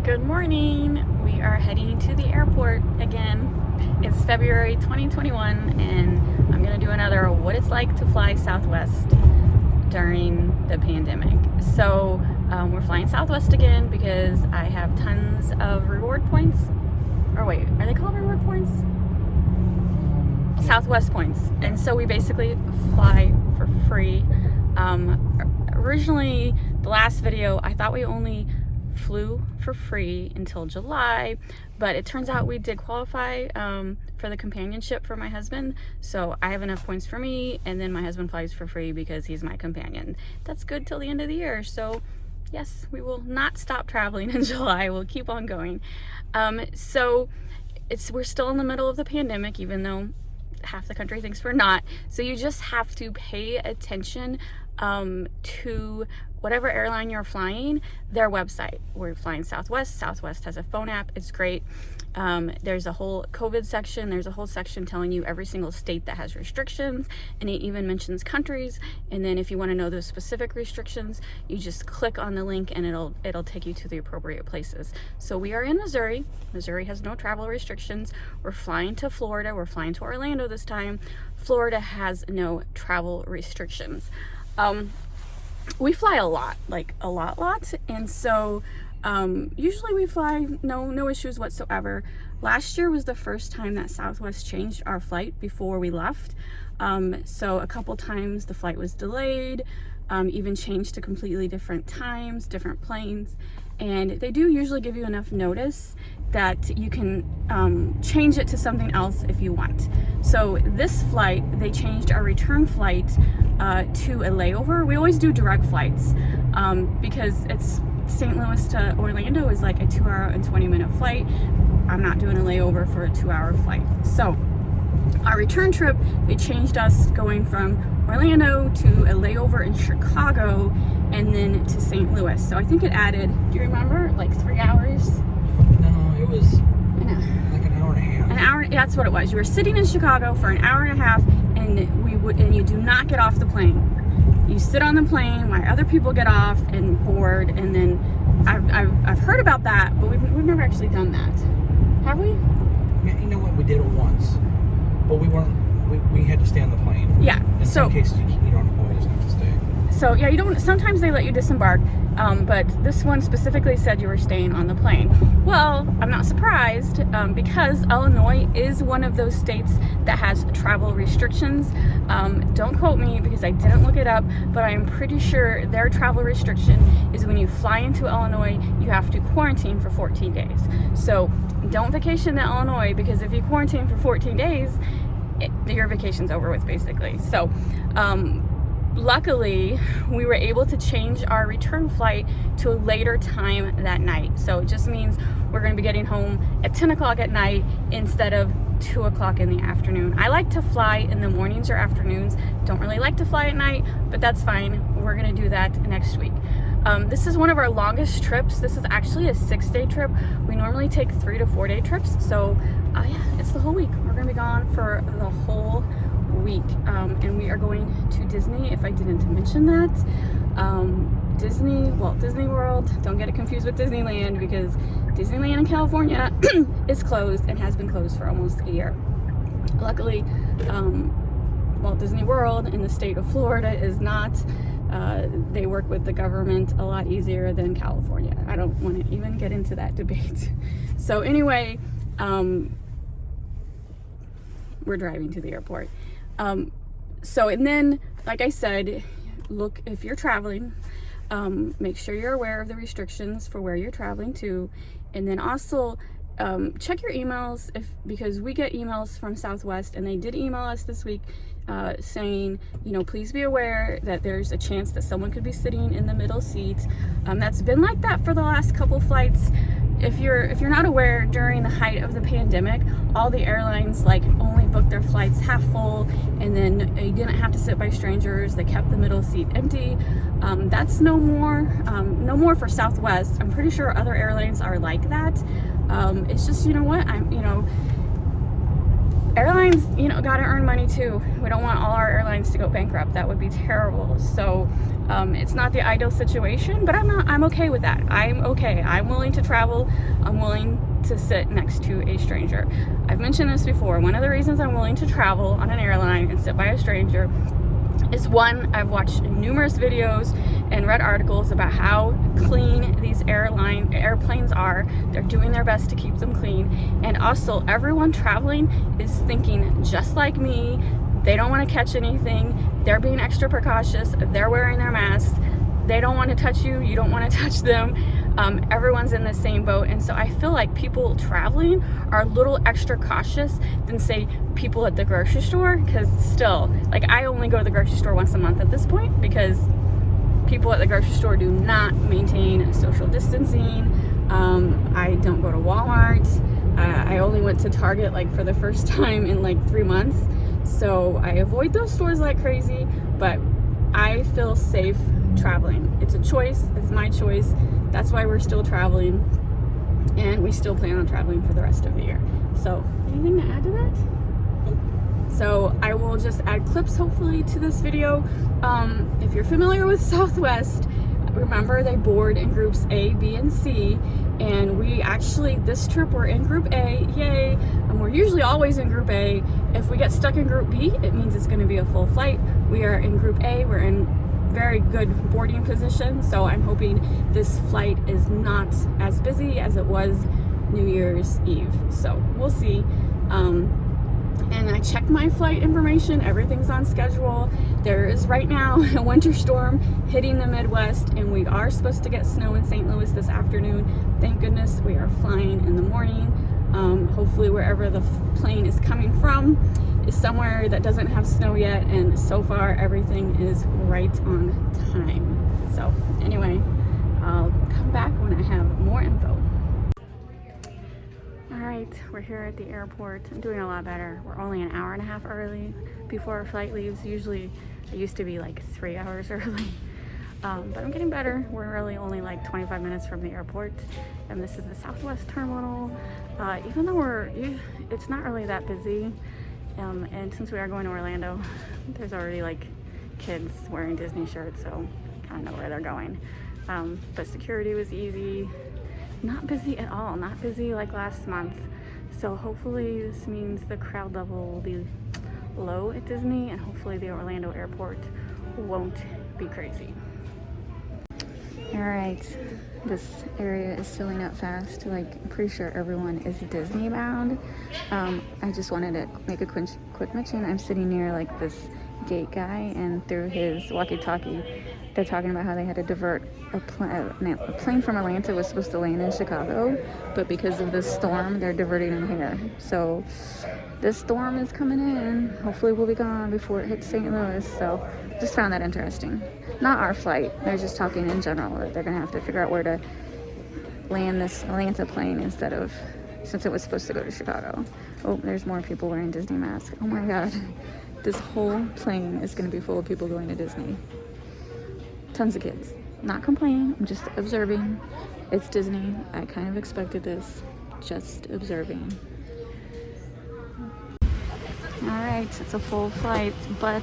Good morning. We are heading to the airport again. It's February 2021 and I'm going to do another what it's like to fly Southwest during the pandemic. So we're flying Southwest again because I have tons of reward points. Or wait, are they called reward points? Southwest points. And so we basically fly for free. Originally, the last video, I thought we only flew for free until July, but it turns out we did qualify for the companionship for my husband, so I have enough points for me, and then my husband flies for free because he's my companion. That's good till the end of the year, so yes, we will not stop traveling in July. We'll keep on going. So we're still in the middle of the pandemic, even though half the country thinks we're not, so you just have to pay attention to whatever airline you're flying, their website. We're flying Southwest. Southwest has a phone app. It's great. There's a whole COVID section. There's a whole section telling you every single state that has restrictions, and it even mentions countries. And then if you want to know those specific restrictions, you just click on the link and it'll take you to the appropriate places. So we are in Missouri. Missouri has no travel restrictions. We're flying to Florida. We're flying to Orlando this time. Florida has no travel restrictions. We fly a lot, like a lot, and so usually we fly no issues whatsoever. Last year was the first time that Southwest changed our flight before we left, so a couple times the flight was delayed, even changed to completely different times, different planes, and they do usually give you enough notice that you can change it to something else if you want. So this flight, they changed our return flight to a layover. We always do direct flights because it's St. Louis to Orlando is like a 2-hour and 20-minute flight. I'm not doing a layover for a 2-hour flight. So our return trip, they changed us going from Orlando to a layover in Chicago and then to St. Louis. So I think it added, do you remember, like 3 hours? No, it was like an hour and a half. An hour, that's what it was. You were sitting in Chicago for an hour and a half, and you do not get off the plane. You sit on the plane while other people get off and board, and then I've heard about that, but we've never actually done that. Have we? Yeah, you know what? We did it once, but we had to stay on the plane. Yeah. In some cases, you don't always have to stay. So yeah, you don't. Sometimes they let you disembark, but this one specifically said you were staying on the plane. Well, I'm not surprised because Illinois is one of those states that has travel restrictions. Don't quote me because I didn't look it up, but I'm pretty sure their travel restriction is when you fly into Illinois, you have to quarantine for 14 days. So don't vacation in Illinois, because if you quarantine for 14 days, your vacation's over with basically. So luckily, we were able to change our return flight to a later time that night. So it just means we're going to be getting home at 10 o'clock at night instead of 2 o'clock in the afternoon. I like to fly in the mornings or afternoons. Don't really like to fly at night, but that's fine. We're going to do that next week. This is one of our longest trips. This is actually a 6-day trip. We normally take 3 to 4 day trips. So yeah, it's the whole week. We're going to be gone for the whole week, and we are going to Disney, if I didn't mention that. Disney World. Don't get it confused with Disneyland, because Disneyland in California is closed and has been closed for almost a year. Luckily, Walt Disney World in the state of Florida is not. They work with the government a lot easier than California. I don't want to even get into that debate. So anyway, we're driving to the airport. And then, like I said, look, if you're traveling, make sure you're aware of the restrictions for where you're traveling to, and then also check your emails because we get emails from Southwest, and they did email us this week saying, please be aware that there's a chance that someone could be sitting in the middle seat. That's been like that for the last couple flights. If you're not aware, during the height of the pandemic, all the airlines only booked their flights half full, and then you didn't have to sit by strangers. They kept the middle seat empty. That's no more for Southwest. I'm pretty sure other airlines are like that. It's just, airlines, you know, gotta earn money too. We don't want all our airlines to go bankrupt. That would be terrible. So it's not the ideal situation, but I'm okay with that. I'm okay. I'm willing to travel. I'm willing to sit next to a stranger. I've mentioned this before. One of the reasons I'm willing to travel on an airline and sit by a stranger is, one, I've watched numerous videos and read articles about how clean these airplanes are. They're doing their best to keep them clean. And also, everyone traveling is thinking just like me. They don't want to catch anything. They're being extra precautious. They're wearing their masks. They don't want to touch you. You don't want to touch them. Everyone's in the same boat. And so I feel like people traveling are a little extra cautious than, say, people at the grocery store. Because still, like, I only go to the grocery store once a month at this point, because people at the grocery store do not maintain social distancing. I don't go to Walmart. I only went to Target like for the first time in like 3 months. So I avoid those stores like crazy, but I feel safe traveling. It's a choice. It's my choice. That's why we're still traveling, and we still plan on traveling for the rest of the year. So anything to add to that? So I will just add clips hopefully to this video. If you're familiar with Southwest, remember they board in groups A, B, and C. And we actually, this trip, we're in group A, yay. And we're usually always in group A. If we get stuck in group B, it means it's gonna be a full flight. We are in group A, we're in very good boarding position. So I'm hoping this flight is not as busy as it was New Year's Eve. So we'll see. And I checked my flight information. Everything's on schedule. There is right now a winter storm hitting the Midwest, and we are supposed to get snow in St. Louis this afternoon. Thank goodness we are flying in the morning. Hopefully wherever the plane is coming from is somewhere that doesn't have snow yet, and so far everything is right on time. So anyway, I'll come back when I have more info. Alright, we're here at the airport. I'm doing a lot better. We're only an hour and a half early before our flight leaves. Usually it used to be like 3 hours early. But I'm getting better. We're really only like 25 minutes from the airport, and this is the Southwest terminal. Even though it's not really that busy, and since we are going to Orlando, there's already like kids wearing Disney shirts, so kind of know where they're going. But security was easy. Not busy at all, not busy like last month. So hopefully this means the crowd level will be low at Disney, and hopefully the Orlando airport won't be crazy. All right, this area is filling up fast. Like, I'm pretty sure everyone is Disney bound. I just wanted to make a quick mention. I'm sitting near like this gate guy, and through his walkie-talkie, they're talking about how they had to divert a plane from Atlanta was supposed to land in Chicago, but because of this storm, they're diverting them here. So this storm is coming in. Hopefully we'll be gone before it hits St. Louis. So just found that interesting. Not our flight. They're just talking in general that they're gonna have to figure out where to land this Atlanta plane instead of, since it was supposed to go to Chicago. Oh, there's more people wearing Disney masks. Oh my God. This whole plane is gonna be full of people going to Disney. Tons of kids. Not complaining, I'm just observing. It's Disney. I kind of expected this. Just observing. All right, it's a full flight, but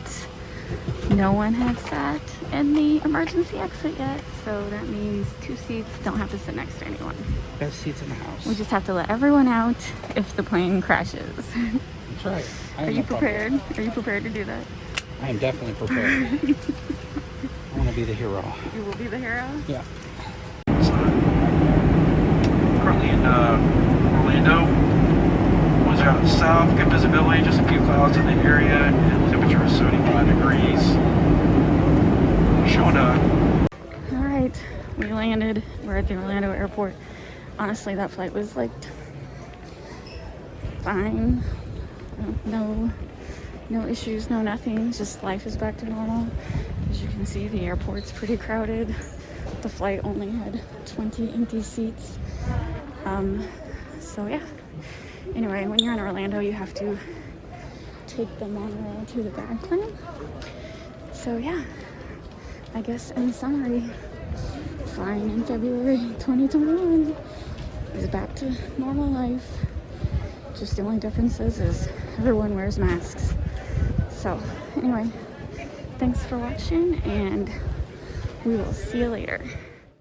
no one had sat in the emergency exit yet, so that means 2 seats don't have to sit next to anyone. Best seats in the house. We just have to let everyone out if the plane crashes. That's right. Are you prepared? Are you prepared to do that? I am definitely prepared. I want to be the hero. You will be the hero? Yeah. Currently in Orlando. Winds are out south, good visibility, just a few clouds in the area. Temperature is 75 degrees. Showing All right, we landed. We're at the Orlando airport. Honestly, that flight was like fine. No issues, no nothing. Just life is back to normal. As you can see, the airport's pretty crowded. The flight only had 20 empty seats. So yeah. Anyway, when you're in Orlando, you have to take the monorail to the bag claim. So yeah, I guess in summary, flying in February 2021 is back to normal life. Just the only difference is everyone wears masks. So anyway, thanks for watching, and we will see you later.